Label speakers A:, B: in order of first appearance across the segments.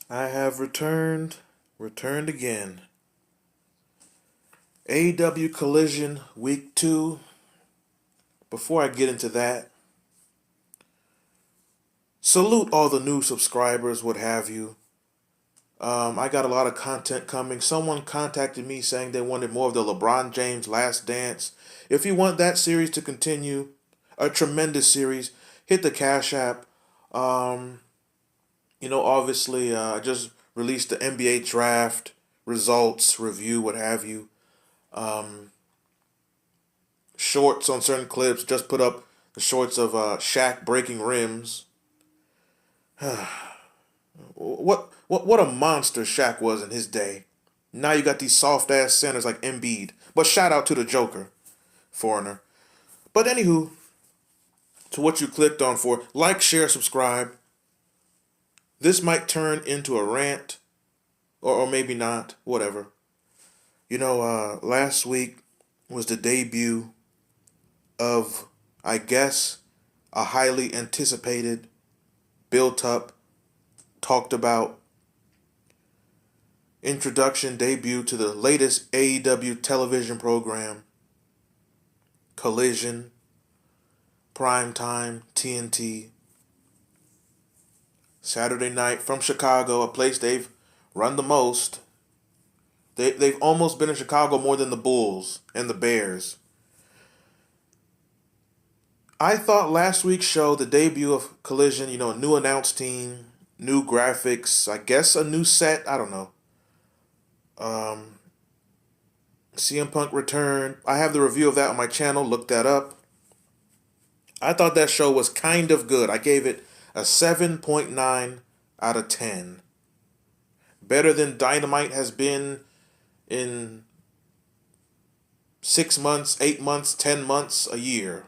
A: I have returned again. AEW Collision Week 2. Before I get into that, salute all the new subscribers, what have you. I got a lot of content coming. Someone contacted me saying they wanted more of the LeBron James Last Dance. If you want that series to continue, a tremendous series, hit the Cash App. Um, obviously, I just released the NBA draft results, review, what have you. Um, Shorts on certain clips. Just put up the shorts of Shaq breaking rims. What a monster Shaq was in his day. Now you got these soft ass centers like Embiid. But shout out to the Joker, foreigner. But anywho, to what you clicked on for, like, share, subscribe. This might turn into a rant, or maybe not, whatever. Last week was the debut of, I guess, a highly anticipated, built up, talked about introduction debut to the latest AEW television program, Collision, Primetime, TNT, Saturday night from Chicago, a place they've run the most. They've almost been in Chicago more than the Bulls and the Bears. I thought last week's show, the debut of Collision, a new announced team, new graphics, I guess a new set, I don't know. Um, CM Punk returned. I have the review of that on my channel, look that up. I thought that show was kind of good. I gave it a 7.9 out of 10. Better than Dynamite has been in 6 months, 8 months, 10 months, a year.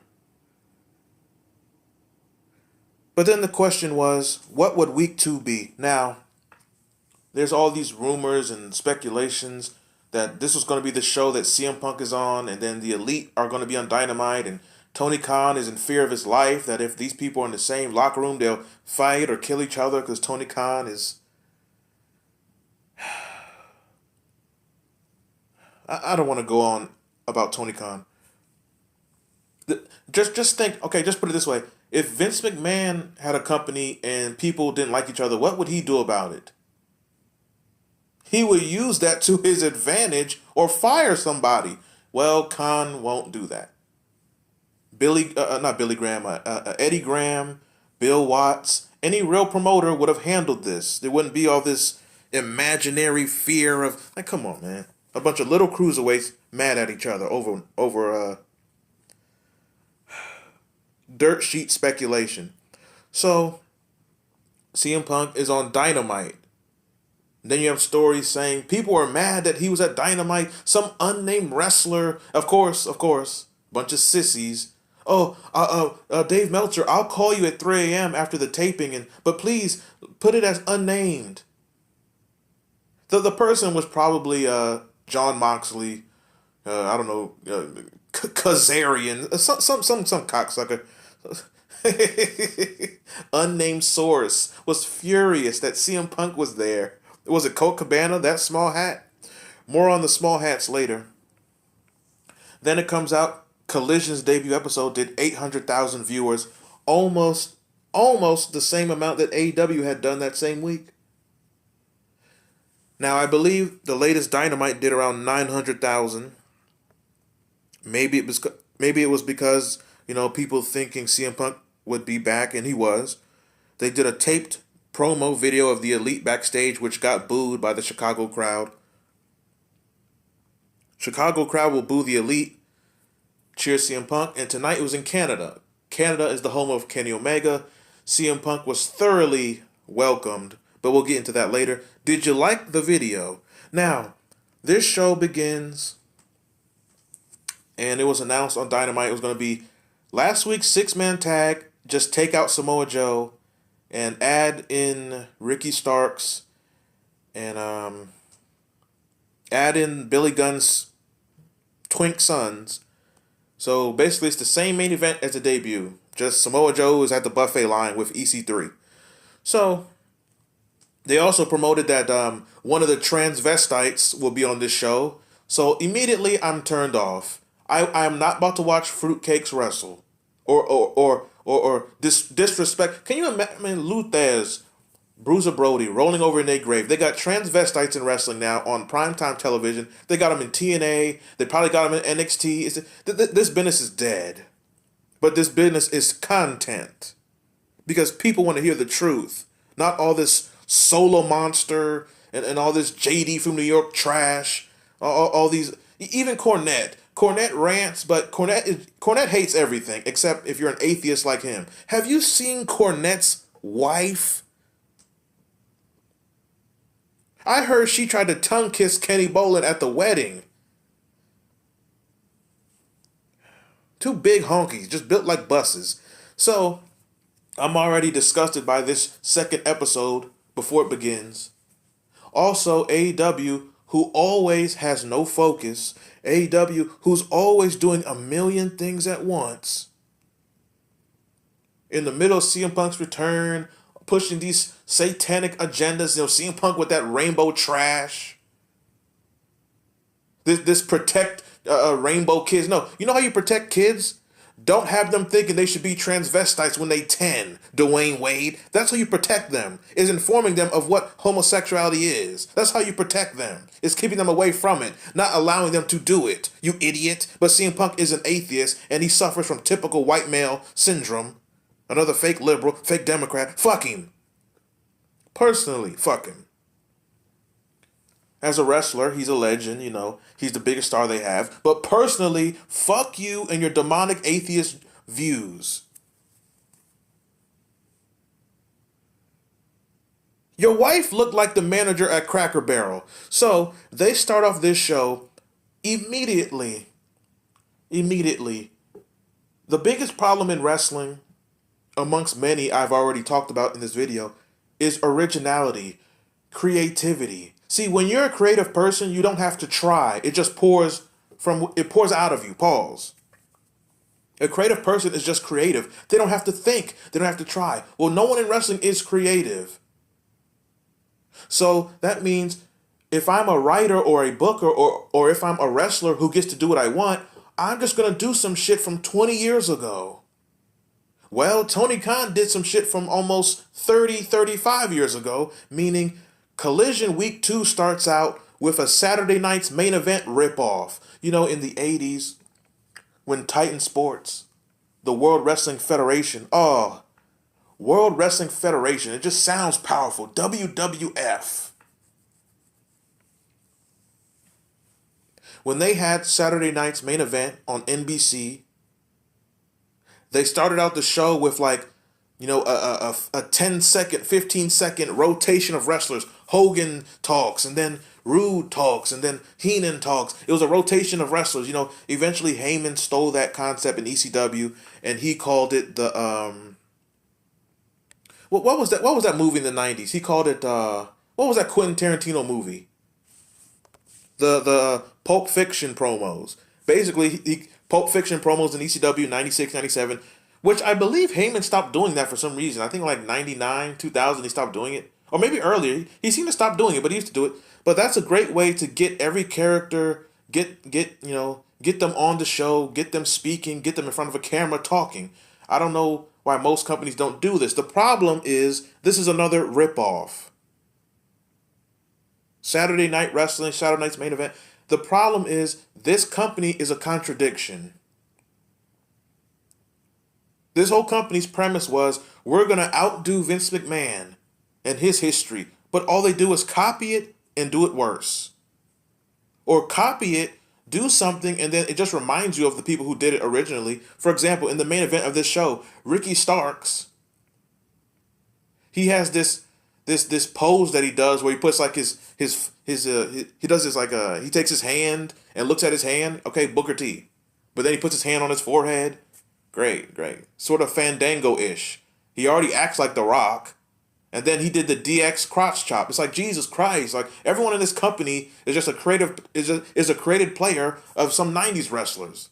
A: But then the question was, what would week 2 be? Now, there's all these rumors and speculations that this was going to be the show that CM Punk is on, and then the Elite are going to be on Dynamite, and Tony Khan is in fear of his life that if these people are in the same locker room, they'll fight or kill each other because Tony Khan is. I don't want to go on about Tony Khan. Just think, okay, just put it this way. If Vince McMahon had a company and people didn't like each other, what would he do about it? He would use that to his advantage or fire somebody. Well, Khan won't do that. Not Billy Graham, Eddie Graham, Bill Watts, any real promoter would have handled this. There wouldn't be all this imaginary fear of, like, come on, man. A bunch of little cruiserweights mad at each other over dirt sheet speculation. So, CM Punk is on Dynamite. Then you have stories saying people are mad that he was at Dynamite. Some unnamed wrestler, of course, bunch of sissies. Oh, Dave Meltzer, I'll call you at 3 a.m. after the taping, but please put it as unnamed. The person was probably John Moxley. I don't know, Kazarian, some cocksucker. Unnamed source was furious that CM Punk was there. Was it Colt Cabana, that small hat? More on the small hats later. Then it comes out, Collision's debut episode did 800,000 viewers, almost the same amount that AEW had done that same week. Now, I believe the latest Dynamite did around 900,000. Maybe it was because, people thinking CM Punk would be back, and he was. They did a taped promo video of the Elite backstage, which got booed by the Chicago crowd. Chicago crowd will boo the Elite, cheer CM Punk, and tonight it was in Canada. Canada is the home of Kenny Omega. CM Punk was thoroughly welcomed, but we'll get into that later. Did you like the video? Now, this show begins, and it was announced on Dynamite it was going to be last week's 6-man tag, just take out Samoa Joe, and add in Ricky Starks, and add in Billy Gunn's twink sons. So basically it's the same main event as the debut. Just Samoa Joe is at the buffet line with EC3. So They also promoted that one of the transvestites will be on this show. So immediately I'm turned off. I am not about to watch fruitcakes wrestle. Or disrespect. Can you imagine, I mean, Luthez, Bruiser Brody rolling over in their grave? They got transvestites in wrestling now on primetime television. They got them in TNA. They probably got them in NXT. This business is dead. But this business is content. Because people want to hear the truth. Not all this Solo Monster and all this JD from New York trash. All these, even Cornette. Cornette rants, but Cornette hates everything except if you're an atheist like him. Have you seen Cornette's wife? I heard she tried to tongue kiss Kenny Bolin at the wedding. Two big honkies, just built like buses. So, I'm already disgusted by this second episode before it begins. Also, AEW, who always has no focus. AEW, who's always doing a million things at once. In the middle of CM Punk's return, pushing these satanic agendas, CM Punk with that rainbow trash. This protect rainbow kids. No, you know how you protect kids? Don't have them thinking they should be transvestites when they 10, Dwayne Wade. That's how you protect them, is informing them of what homosexuality is. That's how you protect them, is keeping them away from it, not allowing them to do it, you idiot. But CM Punk is an atheist, and he suffers from typical white male syndrome. Another fake liberal, fake Democrat. Fuck him. Personally, fuck him. As a wrestler, he's a legend, he's the biggest star they have. But personally, fuck you and your demonic atheist views. Your wife looked like the manager at Cracker Barrel. So they start off this show immediately. The biggest problem in wrestling, amongst many I've already talked about in this video, is originality, creativity. See, when you're a creative person, you don't have to try. It just pours out of you. Pause. A creative person is just creative. They don't have to think. They don't have to try. Well, no one in wrestling is creative. So that means if I'm a writer or a booker or if I'm a wrestler who gets to do what I want, I'm just going to do some shit from 20 years ago. Well, Tony Khan did some shit from almost 30, 35 years ago, meaning Collision Week 2 starts out with a Saturday night's main event ripoff. In the 80s, when Titan Sports, the World Wrestling Federation, World Wrestling Federation, it just sounds powerful. WWF. When they had Saturday night's main event on NBC, they started out the show with a 10-second, 15-second rotation of wrestlers. Hogan talks, and then Rude talks, and then Heenan talks. It was a rotation of wrestlers. Eventually Heyman stole that concept in ECW, and he called it the what was that? What was that movie in the 90s? He called it what was that Quentin Tarantino movie? The Pulp Fiction promos. Basically, Pulp Fiction promos in ECW 96, 97. Which I believe Heyman stopped doing that for some reason. I think 99, 2000 he stopped doing it. Or maybe earlier. He seemed to stop doing it, but he used to do it. But that's a great way to get every character, get them on the show, get them speaking, get them in front of a camera talking. I don't know why most companies don't do this. The problem is this is another ripoff. Saturday Night Wrestling, Saturday Night's main event. The problem is this company is a contradiction. This whole company's premise was, we're going to outdo Vince McMahon and his history. But all they do is copy it and do it worse. Or copy it, do something, and then it just reminds you of the people who did it originally. For example, in the main event of this show, Ricky Starks, he has this pose that he does where he puts he takes his hand and looks at his hand. Okay, Booker T. But then he puts his hand on his forehead. Great. Sort of Fandango-ish. He already acts like The Rock. And then he did the DX crotch chop. It's like, Jesus Christ. Like, everyone in this company is just a created player of some 90s wrestlers.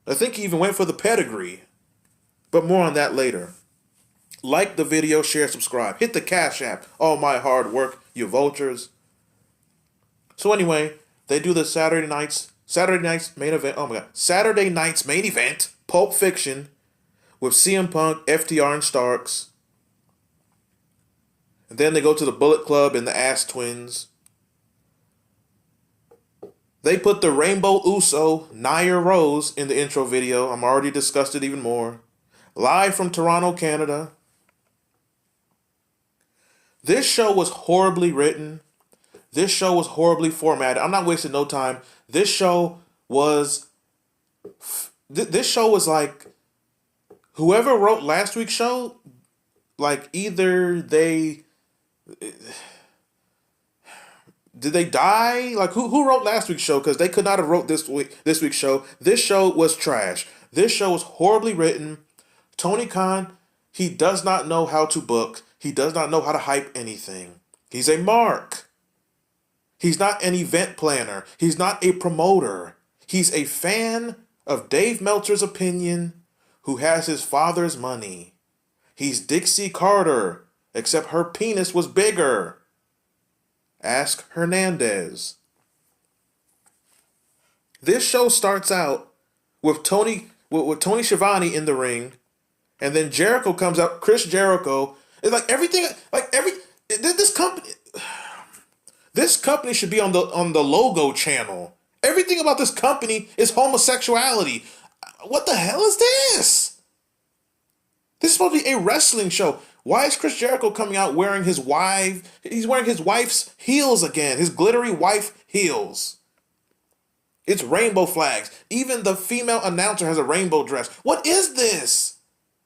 A: I think he even went for the pedigree. But more on that later. Like the video, share, subscribe. Hit the Cash App. All my hard work, you vultures. So anyway, they do the Saturday night's main event. Oh my god. Saturday night's main event, Pulp Fiction, with CM Punk, FTR, and Starks. And then they go to the Bullet Club and the Ass Twins. They put the Rainbow Uso, Nia Rose, in the intro video. I'm already disgusted even more. Live from Toronto, Canada. This show was horribly written. This show was horribly formatted. I'm not wasting no time. This show was like, whoever wrote last week's show, like either they did they die? Like who wrote last week's show? Because they could not have wrote this week's show. This show was trash. This show was horribly written. Tony Khan, he does not know how to book. He does not know how to hype anything. He's a mark. He's not an event planner. He's not a promoter. He's a fan of Dave Meltzer's opinion who has his father's money. He's Dixie Carter, except her penis was bigger. Ask Hernandez. This show starts out with Tony Schiavone in the ring, and then Jericho comes out. Chris Jericho. It's like everything. This company should be on the logo channel. Everything about this company is homosexuality. What the hell is this? This is supposed to be a wrestling show. Why is Chris Jericho coming out wearing his wife? He's wearing his wife's heels again. His glittery wife heels. It's rainbow flags. Even the female announcer has a rainbow dress. What is this?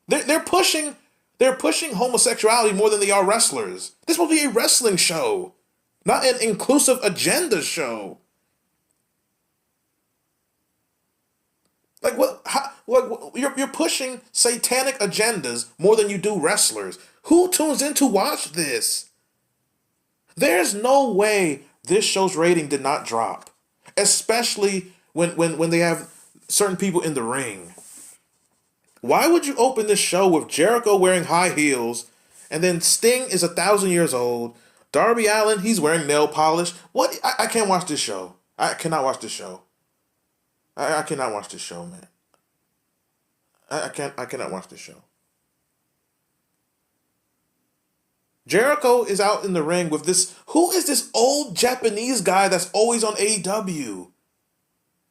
A: They're pushing homosexuality more than they are wrestlers. This will be a wrestling show, not an inclusive agenda show. Like what? You're pushing satanic agendas more than you do wrestlers. Who tunes in to watch this? There's no way this show's rating did not drop, especially when they have certain people in the ring. Why would you open this show with Jericho wearing high heels, and then Sting is 1,000 years old? Darby Allin, he's wearing nail polish. What? I can't watch this show. I cannot watch this show. I cannot watch this show, man. I cannot watch this show. Jericho is out in the ring with this. Who is this old Japanese guy that's always on AEW?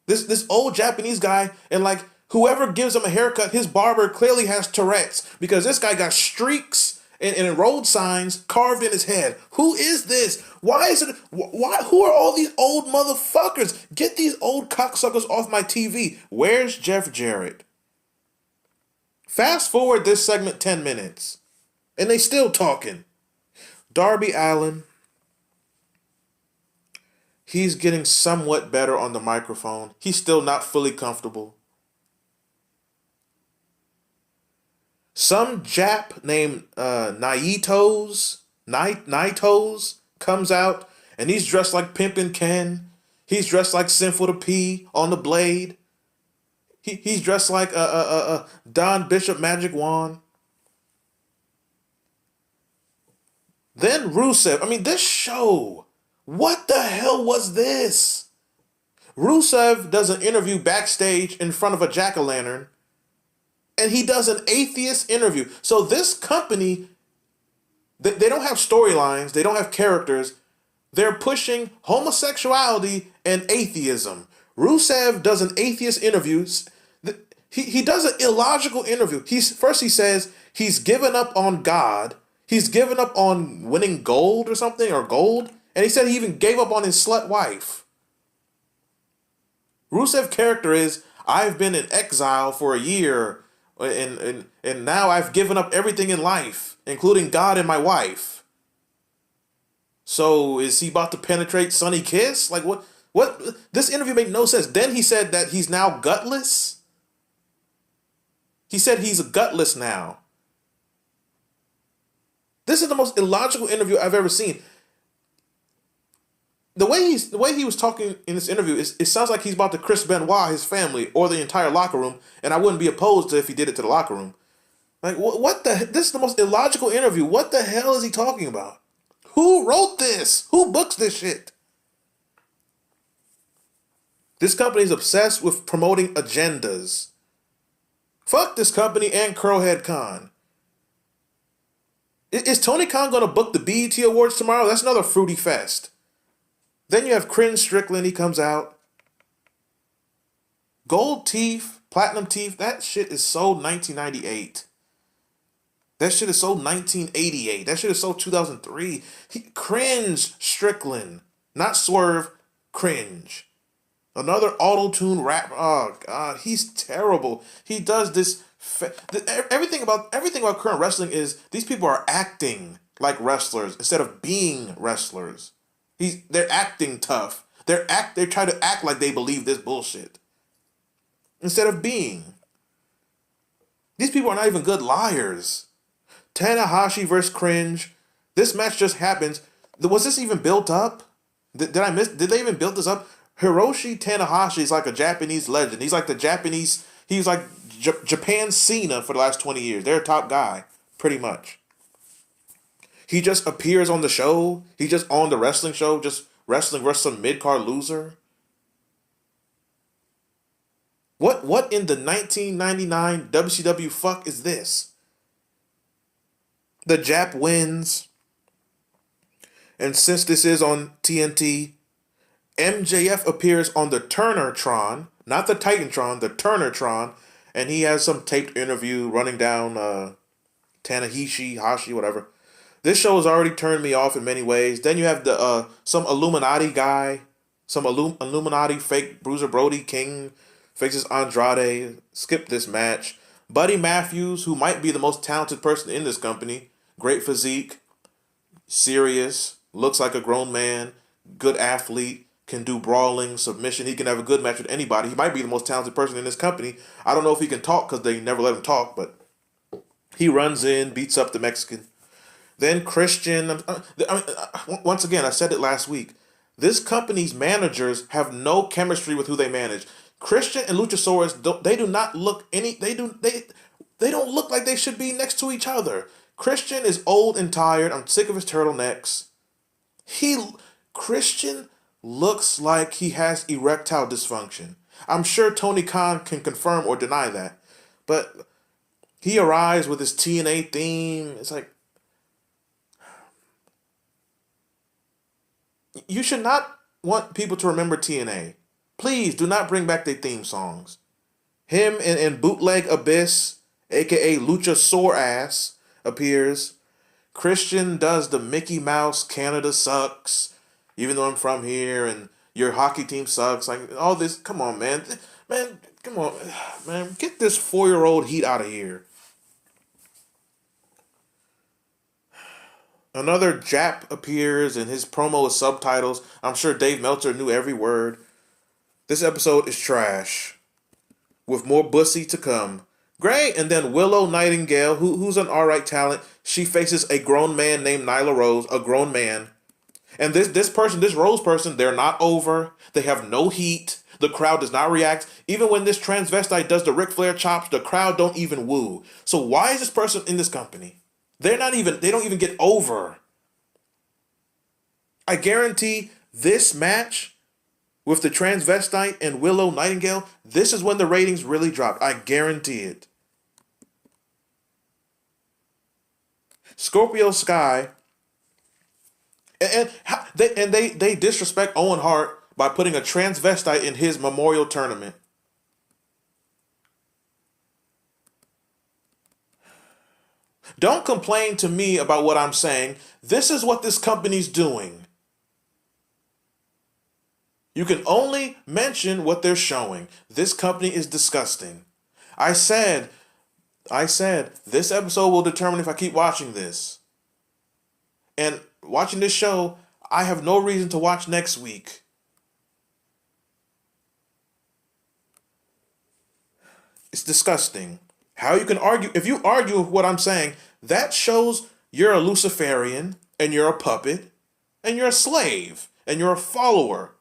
A: This old Japanese guy, and like whoever gives him a haircut, his barber clearly has Tourette's because this guy got streaks and road signs carved in his head. Who is this? Why is it? Why? Who are all these old motherfuckers? Get these old cocksuckers off my TV. Where's Jeff Jarrett? Fast forward this segment 10 minutes, and they still talking. Darby Allin, he's getting somewhat better on the microphone. He's still not fully comfortable. Some Jap named Naitos comes out, and he's dressed like Pimpin' Ken. He's dressed like Sinful to P on the blade. He's dressed like Don Bishop Magic Wand. Then Rusev. I mean, this show. What the hell was this? Rusev does an interview backstage in front of a jack-o'-lantern, and he does an atheist interview. So this company, they don't have storylines. They don't have characters. They're pushing homosexuality and atheism. Rusev does an atheist interview. He does an illogical interview. First he says he's given up on God. He's given up on winning gold or something, or gold. And he said he even gave up on his slut wife. Rusev's character is, I've been in exile for a year, and now I've given up everything in life, including God and my wife. So is he about to penetrate Sonny Kiss? Like what? This interview made no sense. Then he said that he's now gutless. He said he's gutless now. This is the most illogical interview I've ever seen. The way he was talking in this interview, it sounds like he's about to Chris Benoit his family or the entire locker room, and I wouldn't be opposed to if he did it to the locker room. Like, what the? This is the most illogical interview. What the hell is he talking about? Who wrote this? Who books this shit? This company is obsessed with promoting agendas. Fuck this company and Curlhead Khan. Is Tony Khan going to book the BET Awards tomorrow? That's another fruity fest. Then you have Cringe Strickland. He comes out. Gold teeth, platinum teeth. That shit is so 1998. That shit is so 1988. That shit is so 2003. Cringe Strickland. Not Swerve. Cringe. Another auto-tune rap. Oh, God. He's terrible. He does this. Everything about current wrestling is these people are acting like wrestlers instead of being wrestlers. They're acting tough. They try to act like they believe this bullshit instead of being. These people are not even good liars. Tanahashi versus Cringe. This match just happens. Was this even built up? Did they even build this up? Hiroshi Tanahashi is like a Japanese legend. He's like he's like Japan's Cena for the last 20 years. They're a top guy, pretty much. He just appears on the show. He's just on the wrestling show, just wrestling versus some mid-card loser. What in the 1999 WCW fuck is this? The Jap wins. And since this is on TNT, MJF appears on the Turnertron, not the Titantron, the Turnertron, and he has some taped interview running down Hashi, whatever. This show has already turned me off in many ways. Then you have the some Illuminati guy, some Illuminati fake Bruiser Brody King faces Andrade. Skip this match. Buddy Matthews, who might be the most talented person in this company, great physique, serious, looks like a grown man, good athlete, can do brawling, submission. He can have a good match with anybody. He might be the most talented person in this company. I don't know if he can talk because they never let him talk, but he runs in, beats up the Mexican. Then Christian, once again, I said it last week. This company's managers have no chemistry with who they manage. Christian and Luchasaurus, they don't look like they should be next to each other. Christian is old and tired. I'm sick of his turtlenecks. Christian looks like he has erectile dysfunction. I'm sure Tony Khan can confirm or deny that. But he arrives with his TNA theme. It's like, you should not want people to remember TNA. Please do not bring back their theme songs. Him and Bootleg Abyss, aka Luchasaur Ass, appears. Christian does the Mickey Mouse Canada sucks, even though I'm from here, and your hockey team sucks. Like, all this, come on, man. Man, come on. Man, get this 4-year-old heat out of here. Another Jap appears, and his promo is subtitles. I'm sure Dave Meltzer knew every word. This episode is trash, with more bussy to come. Great, and then Willow Nightingale, who's an alright talent. She faces a grown man named Nyla Rose, a grown man. And this Rose person, they're not over. They have no heat. The crowd does not react. Even when this transvestite does the Ric Flair chops, the crowd don't even woo. So why is this person in this company? They don't even get over. I guarantee this match with the transvestite and Willow Nightingale, this is when the ratings really dropped. I guarantee it. Scorpio Sky, and they disrespect Owen Hart by putting a transvestite in his memorial tournament. Don't complain to me about what I'm saying. This is what this company's doing. You can only mention what they're showing. This company is disgusting. I said, this episode will determine if I keep watching this. And watching this show, I have no reason to watch next week. It's disgusting. How you can argue, if you argue with what I'm saying, that shows you're a Luciferian, and you're a puppet, and you're a slave, and you're a follower.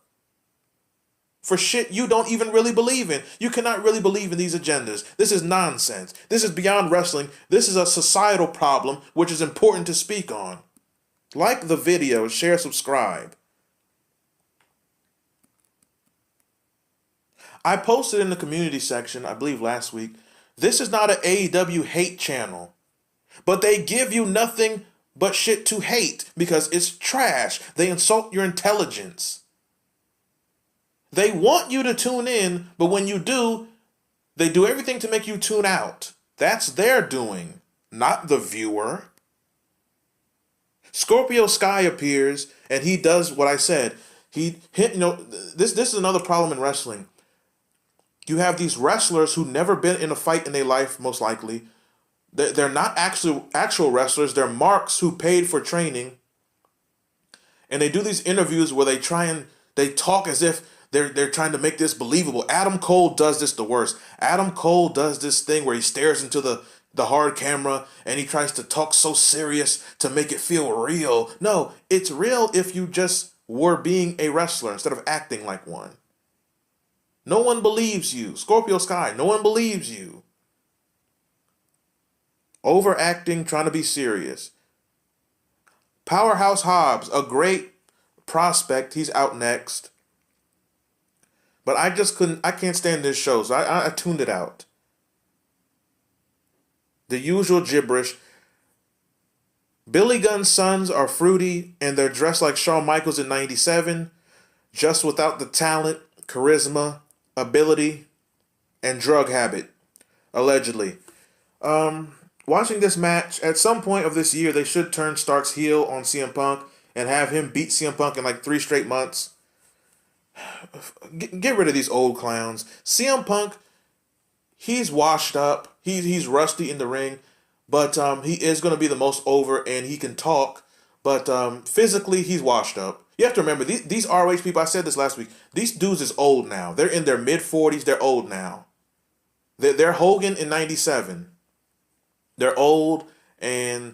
A: for shit you don't even really believe in. You cannot really believe in these agendas. This is nonsense. This is beyond wrestling. This is a societal problem which is important to speak on. Like the video, share, subscribe. I posted in the community section, I believe last week, this is not an AEW hate channel. But they give you nothing but shit to hate because it's trash. They insult your intelligence. They want you to tune in, but when you do, they do everything to make you tune out. That's their doing, not the viewer. Scorpio Sky appears and he does what I said. This is another problem in wrestling. You have these wrestlers who never been in a fight in their life, most likely. They're not actual wrestlers. They're marks who paid for training. And they do these interviews where they talk as if they're trying to make this believable. Adam Cole does this the worst. Adam Cole does this thing where he stares into the hard camera and he tries to talk so serious to make it feel real. No, it's real if you just were being a wrestler instead of acting like one. No one believes you. Scorpio Sky, no one believes you. Overacting, trying to be serious. Powerhouse Hobbs, a great prospect. He's out next. But I can't stand this show, so I tuned it out. The usual gibberish. Billy Gunn's sons are fruity, and they're dressed like Shawn Michaels in 97, just without the talent, charisma, ability, and drug habit, allegedly. Watching this match, at some point of this year, they should turn Starks heel on CM Punk and have him beat CM Punk in like 3 straight months. Get rid of these old clowns. CM Punk, he's washed up. He's rusty in the ring, but he is going to be the most over, and he can talk. But physically, he's washed up. You have to remember, these ROH people, I said this last week, these dudes is old now. They're in their mid-40s. They're old now. They're Hogan in 97. They're old, and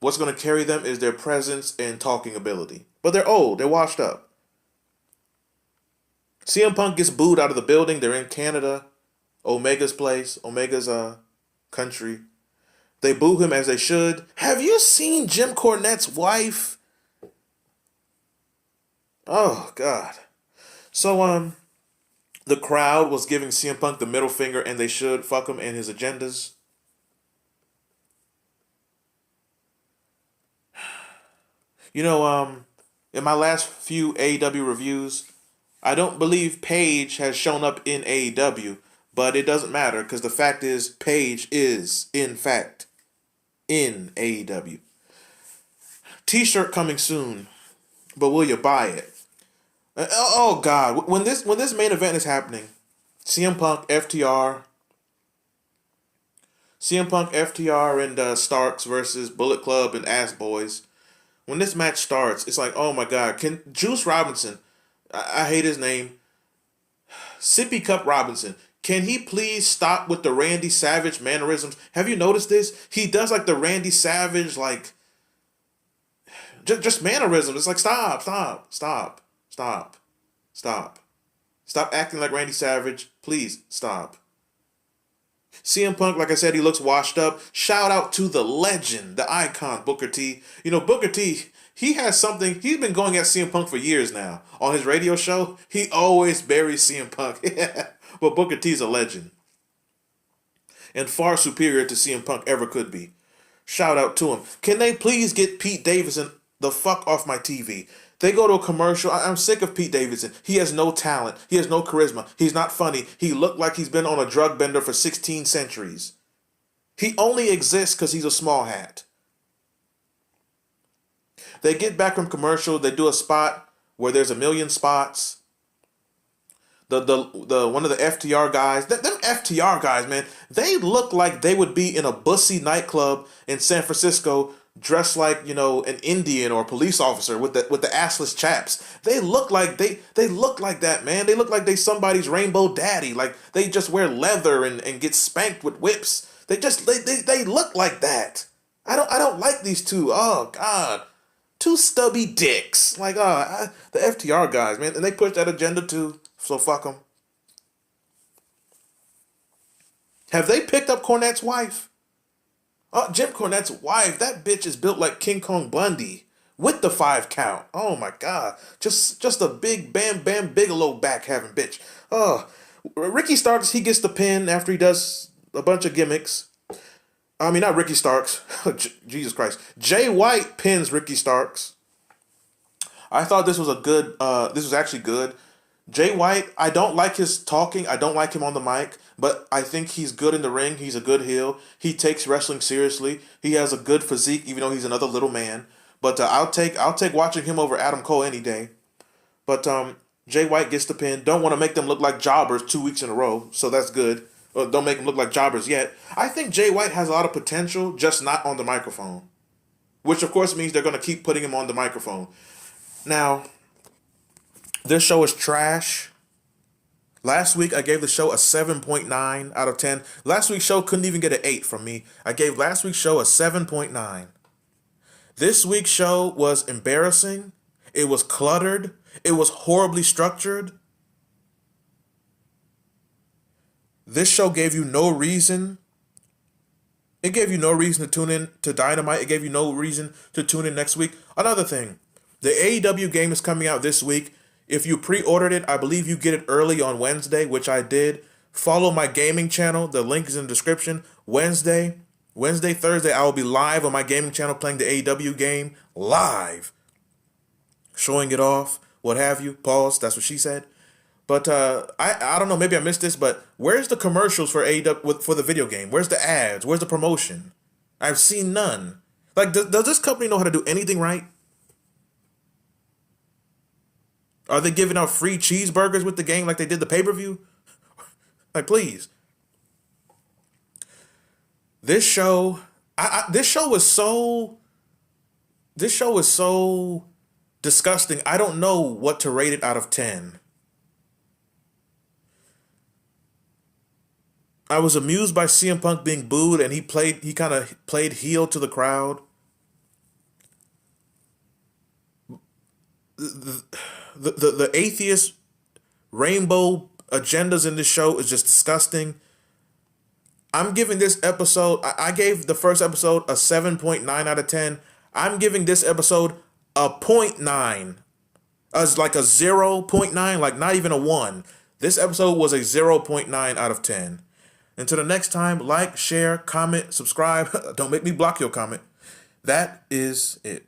A: what's going to carry them is their presence and talking ability. But they're old. They're washed up. CM Punk gets booed out of the building. They're in Canada, Omega's place, Omega's country. They boo him as they should. Have you seen Jim Cornette's wife? Oh, God. So, the crowd was giving CM Punk the middle finger, and they should. Fuck him and his agendas. You know, in my last few AEW reviews, I don't believe Paige has shown up in AEW, but it doesn't matter because the fact is Paige is, in fact, in AEW. T-shirt coming soon, but will you buy it? Oh God, when this main event is happening, CM Punk, FTR, and Starks versus Bullet Club and Ass Boys. When this match starts, it's like, oh my God, can Juice Robinson, I hate his name, Sippy Cup Robinson, can he please stop with the Randy Savage mannerisms? Have you noticed this? He does like the Randy Savage, like, just mannerisms. It's like, stop acting like Randy Savage. Please stop. CM Punk, like I said, he looks washed up. Shout out to the legend, the icon, Booker T. You know, Booker T, he has something. He's been going at CM Punk for years now. On his radio show, he always buries CM Punk. But Booker T's a legend. And far superior to CM Punk ever could be. Shout out to him. Can they please get Pete Davidson the fuck off my TV? They go to a commercial. I'm sick of Pete Davidson. He has no talent. He has no charisma. He's not funny. He looked like he's been on a drug bender for 16 centuries. He only exists because he's a small hat. They get back from commercial. They do a spot where there's a million spots. The one of the FTR guys, them FTR guys, man, they look like they would be in a bussy nightclub in San Francisco, dressed like, you know, an Indian or a police officer with the assless chaps. They look like that, man. They look like they somebody's rainbow daddy. Like they just wear leather and get spanked with whips. They look like that. I don't like these two. Oh God. Two stubby dicks. Like the FTR guys, man. And they push that agenda too. So fuck them. Have they picked up Cornette's wife? Oh, Jim Cornette's wife, that bitch is built like King Kong Bundy with the 5 count. Oh my god, just a big Bam Bam Bigelow back having bitch. Oh, Ricky Starks, he gets the pin after he does a bunch of gimmicks. I mean, not Ricky Starks. Jesus Christ. Jay White pins Ricky Starks. I thought this was a good. This was actually good. Jay White, I don't like his talking. I don't like him on the mic, but I think he's good in the ring. He's a good heel. He takes wrestling seriously. He has a good physique, even though he's another little man. But I'll take watching him over Adam Cole any day. But Jay White gets the pin. Don't want to make them look like jobbers 2 weeks in a row, so that's good. Don't make them look like jobbers yet. I think Jay White has a lot of potential, just not on the microphone. Which of course means they're going to keep putting him on the microphone. Now, this show is trash. Last week, I gave the show a 7.9 out of 10. Last week's show couldn't even get an 8 from me. I gave last week's show a 7.9. This week's show was embarrassing. It was cluttered. It was horribly structured. This show gave you no reason. It gave you no reason to tune in to Dynamite. It gave you no reason to tune in next week. Another thing, the AEW game is coming out this week. If you pre-ordered it, I believe you get it early on Wednesday, which I did. Follow my gaming channel. The link is in the description. Wednesday, Thursday, I will be live on my gaming channel playing the AEW game live. Showing it off, what have you. Pause, that's what she said. But I don't know, maybe I missed this, but where's the commercials for AEW for the video game? Where's the ads? Where's the promotion? I've seen none. Like, does this company know how to do anything right? Are they giving out free cheeseburgers with the game like they did the pay-per-view? Like, please. This show, this show was so disgusting. I don't know what to rate it out of 10. I was amused by CM Punk being booed, and he kind of played heel to the crowd. The atheist rainbow agendas in this show is just disgusting. I'm giving this episode, I gave the first episode a 7.9 out of 10. I'm giving this episode a 0.9. As like a 0.9, like not even a 1. This episode was a 0.9 out of 10. Until the next time, like, share, comment, subscribe. Don't make me block your comment. That is it.